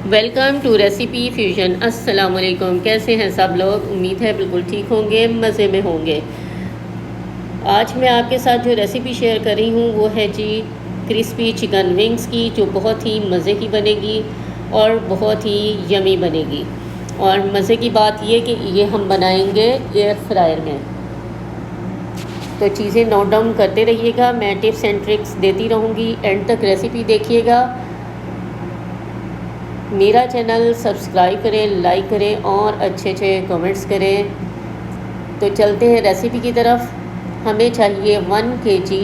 Welcome to recipe fusion. अस्सलाम वालेकुम। कैसे हैं सब लोग? उम्मीद है बिल्कुल ठीक होंगे, मज़े में होंगे। आज मैं आपके साथ जो रेसिपी शेयर कर रही हूँ वो है जी क्रिस्पी चिकन विंग्स की, जो बहुत ही मज़े की बनेगी और बहुत ही यमी बनेगी। और मज़े की बात ये कि ये हम बनाएंगे एयर फ्रायर में। तो चीज़ें नोट डाउन करते रहिएगा, मैं टिप्स एंड ट्रिक्स देती रहूँगी। एंड तक रेसिपी देखिएगा। मेरा चैनल सब्सक्राइब करें, लाइक करें और अच्छे अच्छे कमेंट्स करें। तो चलते हैं रेसिपी की तरफ। हमें चाहिए 1 kg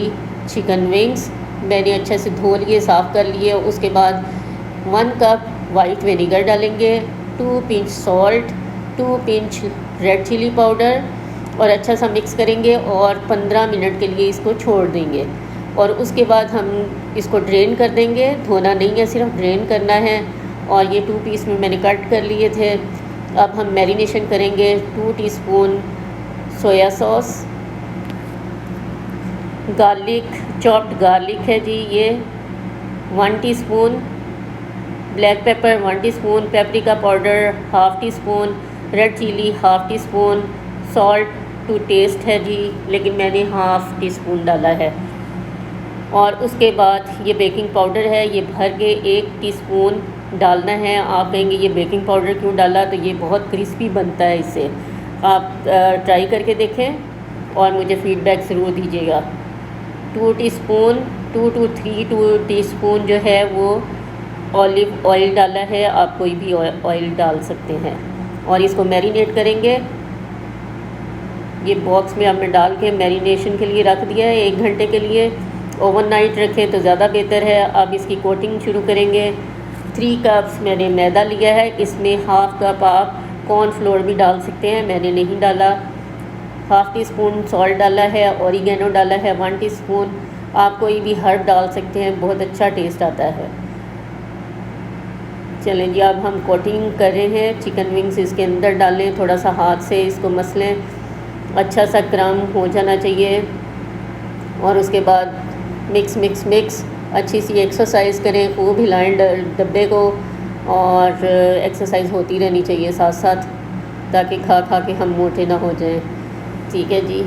चिकन विंग्स। मैंने अच्छे से धो लिए, साफ़ कर लिए। उसके बाद 1 कप वाइट विनेगर डालेंगे, 2 pinch salt, 2 pinch red chilli powder और अच्छा सा मिक्स करेंगे और 15 मिनट के लिए इसको छोड़ देंगे। और उसके बाद हम इसको ड्रेन कर देंगे। धोना नहीं है, सिर्फ ड्रेन करना है। और ये 2 पीस में मैंने कट कर लिए थे। अब हम मैरिनेशन करेंगे। 2 teaspoon soya sauce, garlic, chopped garlic है जी ये, 1 teaspoon black pepper, 1 teaspoon paprika powder, half teaspoon red chilli, half teaspoon salt to taste है जी, लेकिन मैंने हाफ़ टी स्पून डाला है। और उसके बाद ये बेकिंग पाउडर है, ये भर के 1 टीस्पून डालना है। आप कहेंगे ये बेकिंग पाउडर क्यों डाला? तो ये बहुत क्रिस्पी बनता है इससे। आप ट्राई करके देखें और मुझे फ़ीडबैक ज़रूर दीजिएगा। 2 टीस्पून 2 to 3 टीस्पून जो है वो ऑलिव ऑयल डाला है। आप कोई भी ऑयल डाल सकते हैं। और इसको मैरिनेट करेंगे। ये बॉक्स में हमने डाल के मैरिनेशन के लिए रख दिया है 1 घंटे के लिए। ओवरनाइट रखें तो ज़्यादा बेहतर है। अब इसकी कोटिंग शुरू करेंगे। 3 कप्स मैंने मैदा लिया है। इसमें हाफ़ कप आप कॉर्नफ्लोर भी डाल सकते हैं, मैंने नहीं डाला। हाफ़ टी स्पून सॉल्ट डाला है, ऑरिगेनो डाला है 1 टीस्पून। आप कोई भी हर्ब डाल सकते हैं, बहुत अच्छा टेस्ट आता है। चलें जी, अब हम कोटिंग कर रहे हैं। चिकन विंग्स इसके अंदर डालें, थोड़ा सा हाथ से इसको मसलें, अच्छा सा क्रम हो जाना चाहिए। और उसके बाद मिक्स मिक्स मिक्स अच्छी सी एक्सरसाइज करें, खूब हिलाएं डब्बे को। और एक्सरसाइज होती रहनी चाहिए साथ साथ, ताकि खा खा के हम मोटे ना हो जाएं। ठीक है जी,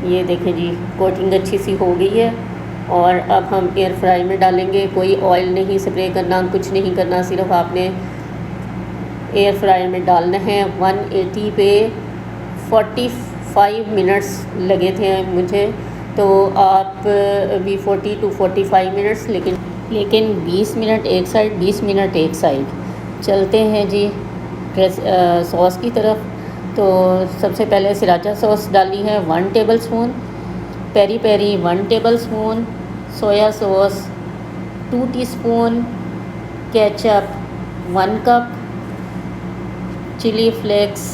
ये देखें जी, कोटिंग अच्छी सी हो गई है। और अब हम एयर फ्राई में डालेंगे। कोई ऑयल नहीं स्प्रे करना, कुछ नहीं करना, सिर्फ आपने एयर फ्राई में डालना है। 180 पे 45 मिनट्स लगे थे मुझे, तो आप भी 40 to 45 मिनट्स, लेकिन 20 मिनट एक साइड, 20 मिनट एक साइड। चलते हैं जी सॉस की तरफ। तो सबसे पहले सिराचा सॉस डाली है 1 tablespoon, peri peri 1 tablespoon, soya sauce 2 teaspoon, ketchup 1 cup, chilli flakes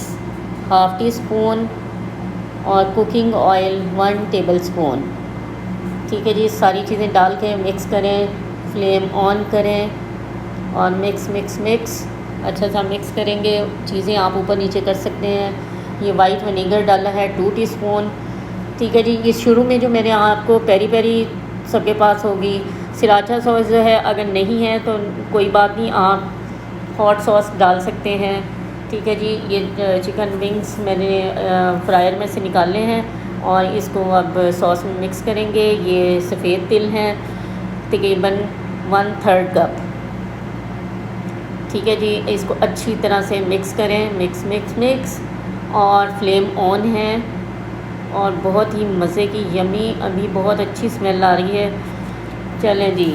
half teaspoon और कुकिंग ऑयल 1 टेबलस्पून। ठीक है जी, सारी चीज़ें डाल के मिक्स करें। फ्लेम ऑन करें और मिक्स मिक्स मिक्स अच्छा सा मिक्स करेंगे। चीज़ें आप ऊपर नीचे कर सकते हैं। ये वाइट विनेगर डाला है 2 टीस्पून। ठीक है जी, ये शुरू में जो मैंने आपको पेरी पेरी सबके पास होगी, सिराचा सॉस जो है अगर नहीं है तो कोई बात नहीं, आप हॉट सॉस डाल सकते हैं। ठीक है जी, ये चिकन विंग्स मैंने फ्रायर में से निकाले हैं और इसको अब सॉस में मिक्स करेंगे। ये सफ़ेद तिल हैं तकरीबन 1/3 कप। ठीक है जी, इसको अच्छी तरह से मिक्स करें, मिक्स मिक्स मिक्स। और फ्लेम ऑन है और बहुत ही मज़े की यमी, अभी बहुत अच्छी स्मेल आ रही है। चलें जी,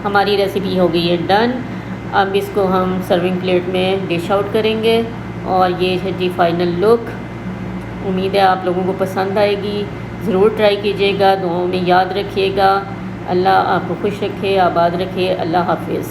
हमारी रेसिपी हो गई है डन। अब इसको हम सर्विंग प्लेट में डिश आउट करेंगे। और ये है जी फाइनल लुक। उम्मीद है आप लोगों को पसंद आएगी। ज़रूर ट्राई कीजिएगा, दुआओं में याद रखिएगा। अल्लाह आपको खुश रखे, आबाद रखे। अल्लाह हाफिज़।